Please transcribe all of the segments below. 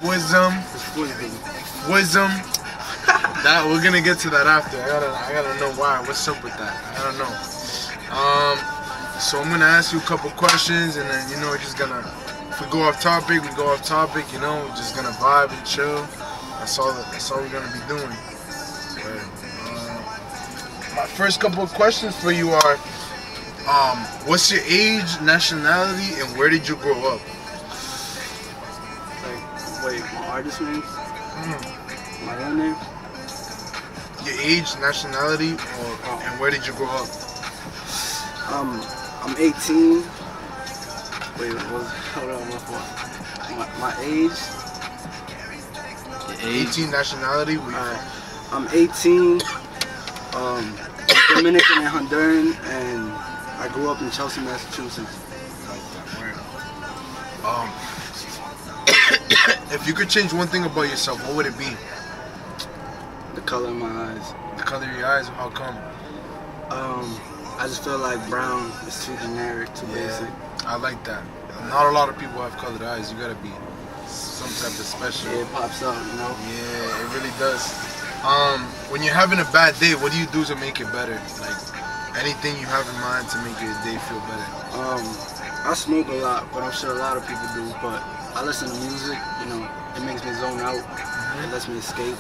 Wisdom, wisdom. That we're gonna get to that after. I gotta know why. What's up with that? I don't know. So I'm gonna ask you a couple questions, and then we're just gonna. If we go off topic, we go off topic. We're just gonna vibe and chill. That's all we're gonna be doing. But, my first couple of questions for you are, what's your age, nationality, and where did you grow up? Wait, my artist name? My real name? Your age, nationality, and where did you grow up? I'm 18. Wait, hold on, my fault. My age? Your 18, nationality? I'm 18. Dominican and Honduran, and I grew up in Chelsea, Massachusetts. If you could change one thing about yourself, what would it be? The color of my eyes. The color of your eyes? How come? I just feel like brown is too generic, too basic. I like that. Not a lot of people have colored eyes. You gotta be some type of special. Yeah, it pops out, Yeah, it really does. When you're having a bad day, what do you do to make it better? Like, anything you have in mind to make your day feel better? I smoke a lot, but I'm sure a lot of people do. But I listen to music. It makes me zone out. It lets me escape.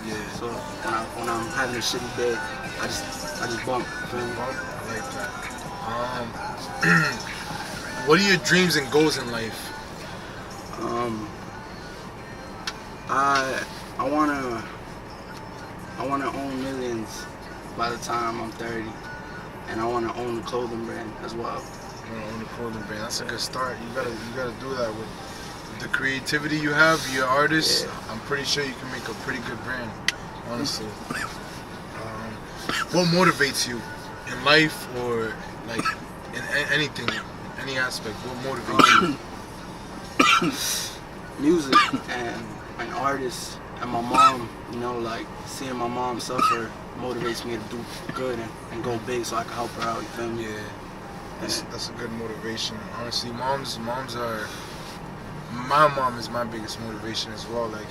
Yeah. So when I'm having a shitty day, I just bump. Feel me? I like that. What are your dreams and goals in life? I wanna own millions by the time I'm 30, and I wanna own a clothing brand as well. You wanna own a clothing brand? That's a good start. You gotta do that with the creativity you have. You're an artist. Yeah. I'm pretty sure you can make a pretty good brand. Honestly. What motivates you in life, or like in anything, any aspect? What motivates you? Music and an artist and my mom. Like seeing my mom suffer motivates me to do good and go big so I can help her out. You feel me? Yeah. That's a good motivation. Honestly, moms are. My mom is my biggest motivation as well. Like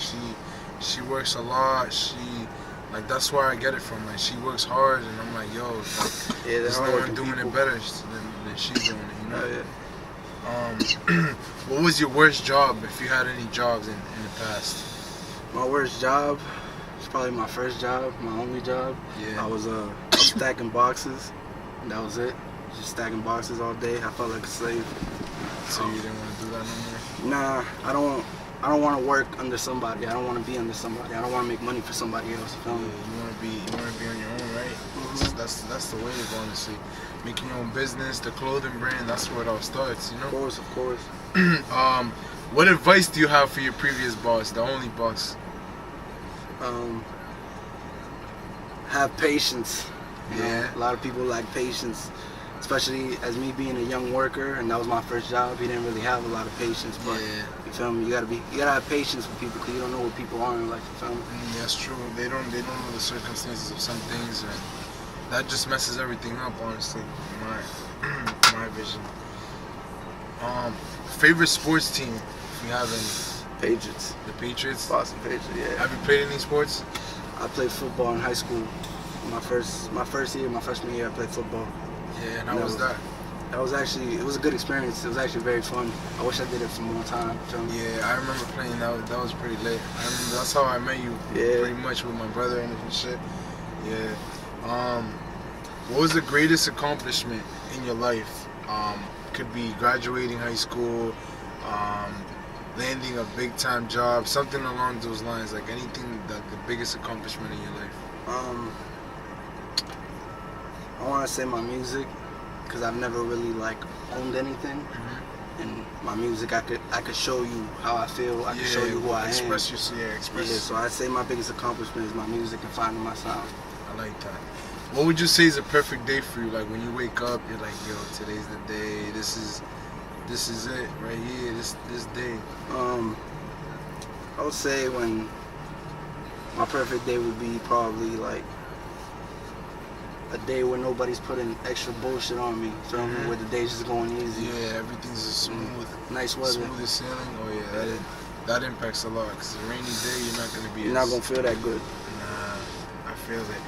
she works a lot. That's where I get it from. Like, she works hard, and I'm like, yo, there's no one doing it better than she's doing it. What was your worst job, if you had any jobs in the past? My worst job was probably my first job, my only job. Yeah. I was stacking boxes, and that was it. Just stacking boxes all day. I felt like a slave. So you didn't want to do that no more? Nah, I don't want to work under somebody. I don't want to be under somebody. I don't want to make money for somebody else. You feel me? You want to be on your own, right? Mm-hmm. That's the wave, honestly. Making your own business, the clothing brand. That's where it all starts, Of course. What advice do you have for your previous boss, the only boss? Have patience. Yeah. A lot of people lack patience. Especially as me being a young worker, and that was my first job, he didn't really have a lot of patience. But you feel me? You gotta have patience with people, because you don't know what people are in life. You feel me? That's true. They don't know the circumstances of some things, and that just messes everything up. Honestly, my vision. Favorite sports team, if you have any? Patriots. The Patriots. Boston Patriots. Yeah. Have you played any sports? I played football in high school. My freshman year, I played football. Yeah, and how was that? It was a good experience. It was actually very fun. I wish I did it some more time. Yeah, I remember playing. That was pretty lit. I remember that's how I met you. Yeah. Pretty much with my brother and shit. Yeah. What was the greatest accomplishment in your life? Could be graduating high school, landing a big time job, something along those lines. Like anything the biggest accomplishment in your life. I want to say my music, because I've never really owned anything. And my music, I could show you how I feel. I could show you who I am. Express yourself. Yeah, so I'd say my biggest accomplishment is my music and finding my sound. I like that. What would you say is a perfect day for you? Like when you wake up, you're like, yo, today's the day. This is it right here. This day. I would say my perfect day would be probably a day where nobody's putting extra bullshit on me. Feel me? Where the day's just going easy. Yeah, everything's just smooth. Nice weather. Smooth as sailing. Oh yeah. That impacts a lot. Cause a rainy day, you're not gonna be. You're not gonna feel that good. Nah, I feel it.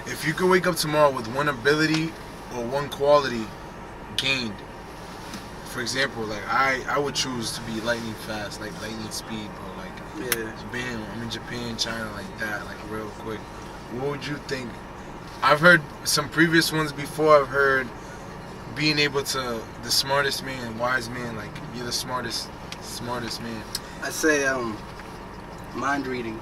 If you could wake up tomorrow with one ability or one quality gained, for example, like I would choose to be lightning fast, like lightning speed, bro. Like bam, I'm in Japan, China, like that, like real quick. What would you think? I've heard some previous ones before. I've heard being able to the smartest man, wise man, like you're the smartest man. I say mind reading.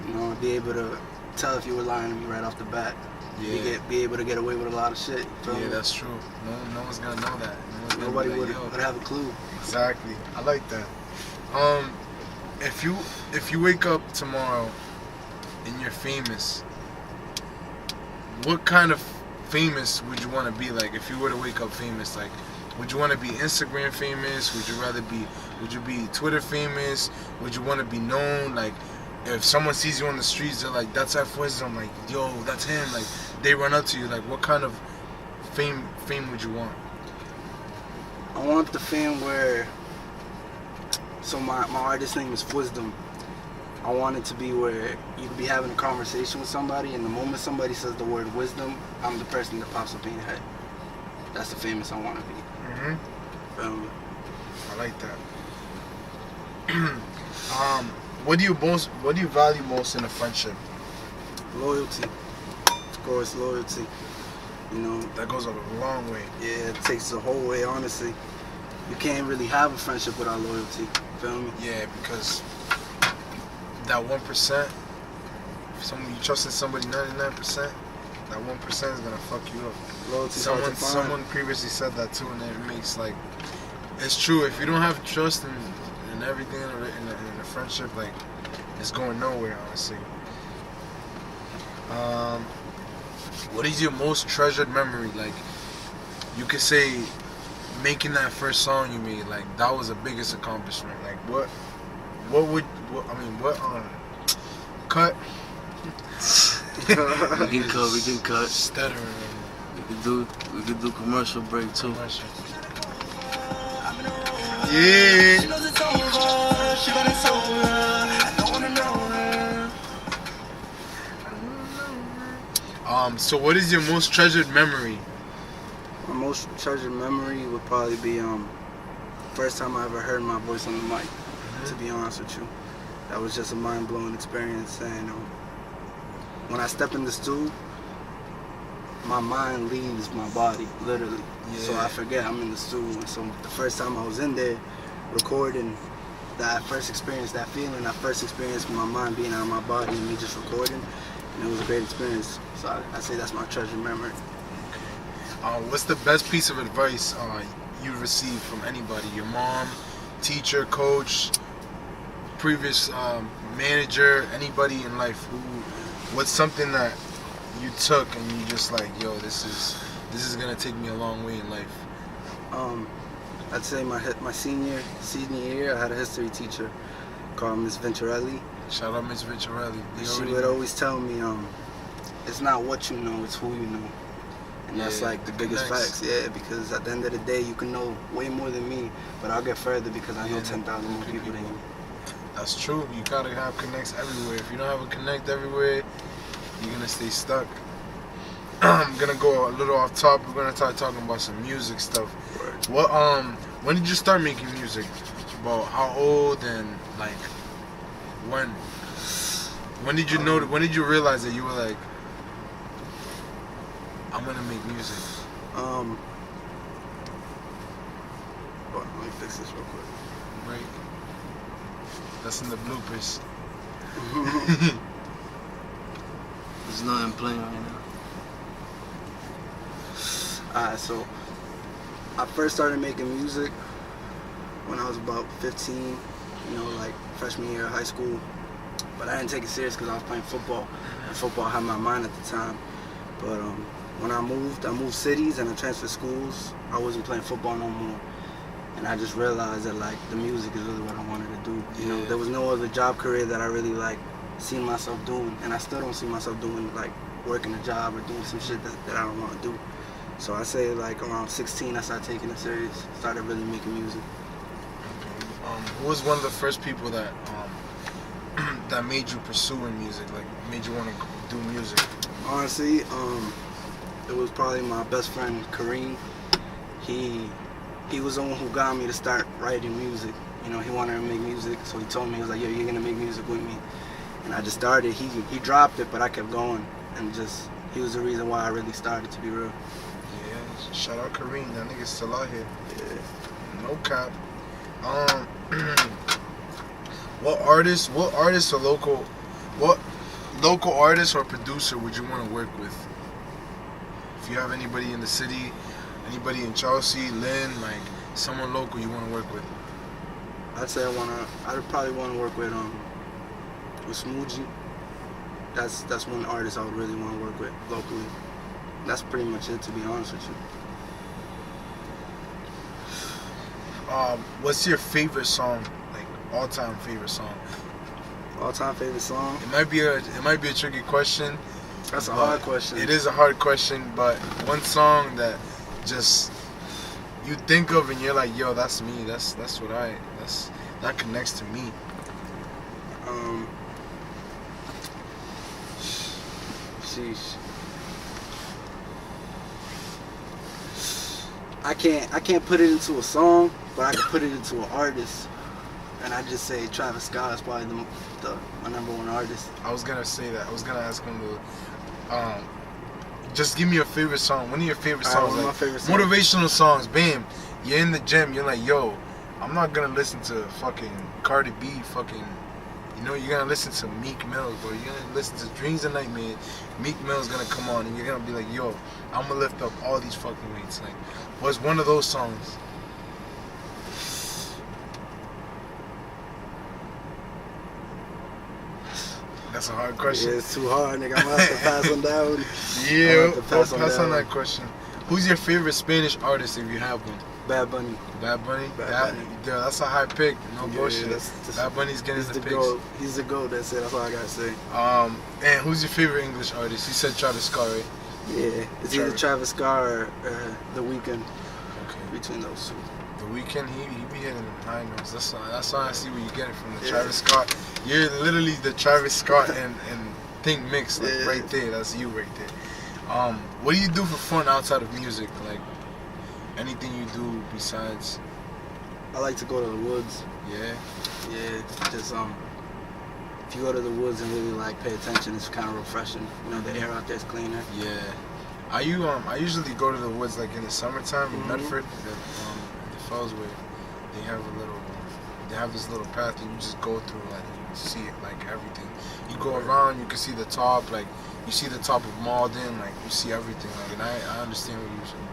You know, be able to tell if you were lying to me right off the bat. Yeah. Be able to get away with a lot of shit. Yeah, that's true. No one's gonna know that. Nobody would have a clue. Exactly. I like that. If you wake up tomorrow and you're famous, what kind of famous would you want to be? Like, if you were to wake up famous, like, would you want to be Instagram famous? Would you be Twitter famous? Would you want to be known? Like, if someone sees you on the streets, they're like, that's F Wisdom, like, yo, that's him. Like, they run up to you. Like, what kind of fame would you want? I want the fame where, so my artist name is Wisdom. I want it to be where you could be having a conversation with somebody, and the moment somebody says the word wisdom, I'm the person that pops up in your head. That's the famous I want to be. I like that. What do you value most in a friendship? Loyalty. Of course, loyalty. You know, that goes a long way. Yeah, it takes the whole way, honestly. You can't really have a friendship without loyalty. Feel me? Yeah, because that 1%, if you trusted somebody 99%, that 1% is gonna fuck you up. Loyalty. Someone previously said that too, and it makes like, it's true. If you don't have trust in everything in a friendship, like, it's going nowhere, honestly. What is your most treasured memory? Like, you could say making that first song you made, like, that was the biggest accomplishment. Like, what cut? We can cut. Stuttering. We could do commercial break too. Yeah. So what is your most treasured memory? My most treasured memory would probably be first time I ever heard my voice on the mic. To be honest with you, that was just a mind-blowing experience. And when I step in the stool, my mind leaves my body, literally. Yeah. So I forget I'm in the stool. And so the first time I was in there recording, that first experience, that feeling, that first experience with my mind being out of my body and me just recording, and it was a great experience. So I say that's my treasured memory. What's the best piece of advice you received from anybody? Your mom, teacher, coach, previous manager, anybody in life? What's something that you took and you just like, yo, this is gonna take me a long way in life? I'd say my senior year, I had a history teacher called Miss Venturelli. Shout out Miss Venturelli. She would always tell me, it's not what you know, it's who you know. And that's like the biggest facts, because at the end of the day, you can know way more than me, but I'll get further because I know 10,000 more people than you. That's true. You gotta have connects everywhere. If you don't have a connect everywhere, you're gonna stay stuck. I'm gonna go a little off topic. We're gonna start talking about some music stuff. Right. What when did you start making music? About how old and like when? When did you know? When did you realize that you were like, I'm gonna make music? Let me fix this real quick. Right. That's in the bloopers. There's nothing playing right now. Alright, so I first started making music when I was about 15, like freshman year of high school. But I didn't take it serious because I was playing football. And football had my mind at the time. But when I moved cities and I transferred schools, I wasn't playing football no more. And I just realized that like the music is really what I wanted to do. You know, there was no other job career that I really like seen myself doing, and I still don't see myself doing like working a job or doing some shit that I don't want to do. So I say like around 16 I started taking it serious, started really making music. Who was one of the first people that that made you pursue in music, like made you want to do music? Honestly, it was probably my best friend Kareem. He was the one who got me to start writing music. You know, he wanted to make music, so he told me, he was like, yo, you're gonna make music with me. And I just started. He dropped it, but I kept going, and just he was the reason why I really started, to be real. Yeah, shout out Kareem, that nigga's still out here. Yeah. No cap. What local artist or producer would you want to work with? If you have anybody in the city, anybody in Chelsea, Lynn, like someone local you want to work with. I'd say I'd probably want to work with Smoothie. That's one artist I would really want to work with locally. That's pretty much it, to be honest with you. What's your favorite song, like all-time favorite song? All-time favorite song? It might be a tricky question. That's a hard question. It is a hard question, but one song that just you think of and you're like, yo, that's me. That connects to me. Sheesh. I can't put it into a song, but I can put it into an artist, and I just say Travis Scott is probably my number one artist. I was gonna say that. I was gonna ask him to just give me a favorite song. One of your favorite songs, my favorite song. Motivational songs. Bam, you're in the gym. You're like, yo, I'm not gonna listen to fucking Cardi B. Fucking, you know, you're gonna listen to Meek Mill, bro. You're gonna listen to Dreams and Nightmares. Meek Mill's gonna come on, and you're gonna be like, yo, I'm gonna lift up all these fucking weights. Like, what's one of those songs? That's a hard question. Yeah, it's too hard, nigga. I'm gonna have to pass on that one. Yeah, pass on that question. Who's your favorite Spanish artist if you have one? Bad Bunny. Bad Bunny? Bad Bunny. Yeah, that's a high pick. No bullshit. That's Bad Bunny's getting the picks. GOAT. He's the GOAT, that's it. That's all I gotta say. And who's your favorite English artist? You said Travis Scott, right? Yeah, it's either Travis Scott or The Weeknd. Okay. Between those two. The Weeknd, he be hitting the high notes. That's why I see where you're getting from the Travis Scott. You're literally the Travis Scott and Think mix, like right there. That's you right there. What do you do for fun outside of music? Like anything you do besides? I like to go to the woods. Yeah. Yeah, just if you go to the woods and really like pay attention, it's kind of refreshing. You know, the air out there is cleaner. Yeah. I usually go to the woods like in the summertime in Medford, the Fellsway. They have this little path and you just go through, like you see it, like everything. You go around, you can see the top, like you see the top of Malden, like you see everything. Like, and I understand what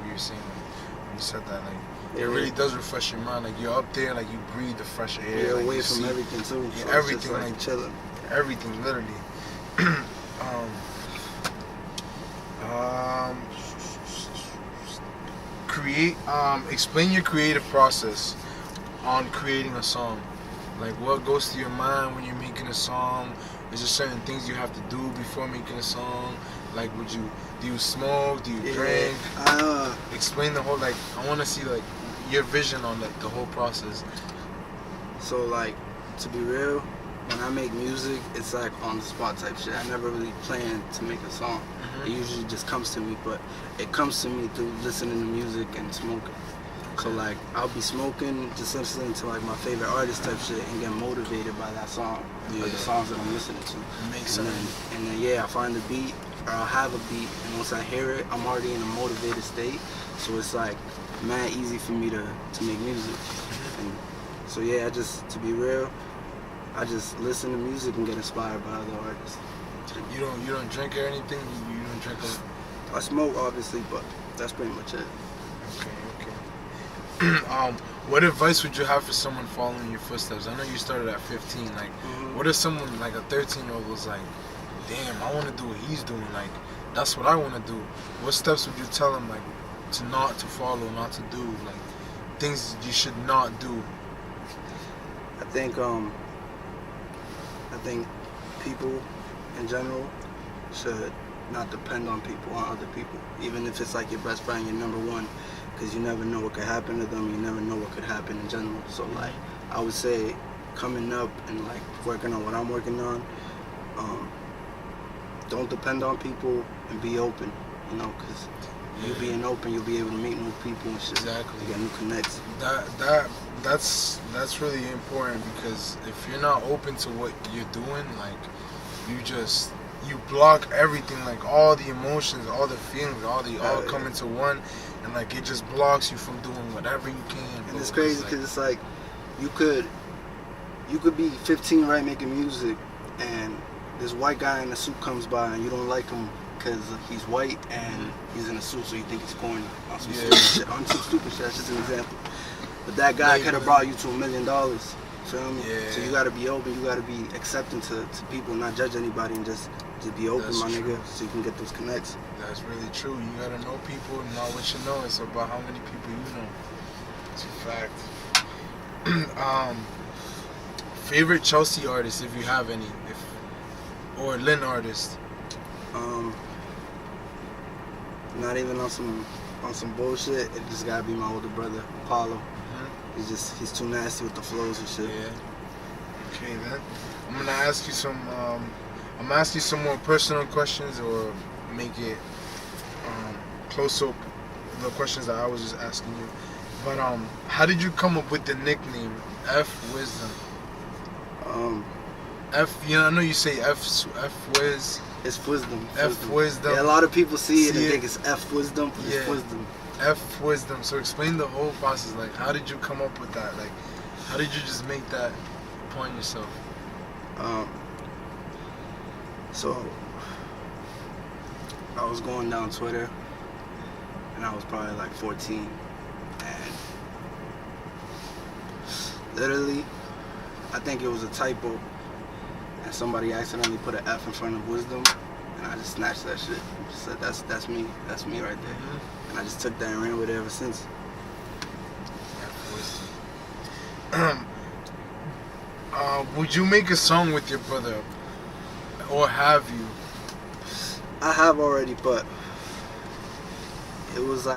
you're saying when you said that. Like it really does refresh your mind. Like you're up there, like you breathe the fresh air. You're like, away you from see everything too. Yeah, So everything, it's just like chilling. Everything, literally. Explain your creative process on creating a song. Like what goes through your mind when you're making a song? Is there certain things you have to do before making a song? Like do you smoke? Do you drink? Explain the whole, like I want to see like your vision on like the whole process. So like, to be real, when I make music, it's like on the spot type shit. I never really plan to make a song. It usually just comes to me, but it comes to me through listening to music and smoking. So like, I'll be smoking, just listening to like my favorite artist type shit and get motivated by that song, or the songs that I'm listening to. Makes sense. And then I find the beat, or I'll have a beat, and once I hear it, I'm already in a motivated state. So it's like mad easy for me to make music. And so yeah, to be real, I just listen to music and get inspired by other artists. You don't drink or anything? You don't drink I smoke obviously, but that's pretty much it. Okay. What advice would you have for someone following in your footsteps? I know you started at 15. Like, what if someone like a 13-year-old was like, damn, I want to do what he's doing. Like, that's what I want to do. What steps would you tell him, like, to follow, not to do, like, things you should not do? I think people in general should not depend on other people, even if it's like your best friend, your number one, because you never know what could happen to them. You never know what could happen in general. So like, I would say coming up and like working on what I'm working on, don't depend on people and be open, you know, because you being open, you'll be able to meet new people and shit. Exactly. You get new connects. That's really important, because if you're not open to what you're doing, like you block everything, like all the emotions, all the feelings, all come into one, and like it just blocks you from doing whatever you can. And it's crazy because it's like you could be 15, right, making music, and this white guy in a suit comes by and you don't like him because he's white and he's in a suit, so you think he's corny. On some stupid shit. On some stupid shit. That's just an example. But that guy could have brought you to $1 million. Feel me? Yeah. So you gotta be open. You gotta be accepting to people, not judge anybody, and just be open, That's my true. nigga, so you can get those connects. That's really true. You gotta know people, not what you know. It's about how many people you know. It's a fact. Favorite Chelsea artist, if you have any, or Lynn artist. Not even on some bullshit. It just gotta be my older brother, Apollo. He's too nasty with the flows and shit. Yeah. Okay then. I'm gonna ask you some more personal questions, or make it close up the questions that I was just asking you. But how did you come up with the nickname F Wisdom? I know you say F Wiz. It's wisdom. F Wisdom. Yeah, a lot of people see it and think it's F Wisdom, but it's wisdom. F Wisdom. So explain the whole process. Like, how did you come up with that? Like, how did you just make that upon yourself? So I was going down Twitter, and I was probably like 14, and literally, I think it was a typo, and somebody accidentally put an F in front of wisdom, and I just snatched that shit. Just said, that's me right there. And I just took that and ran with it ever since. Would you make a song with your brother, or have you? I have already, but it was like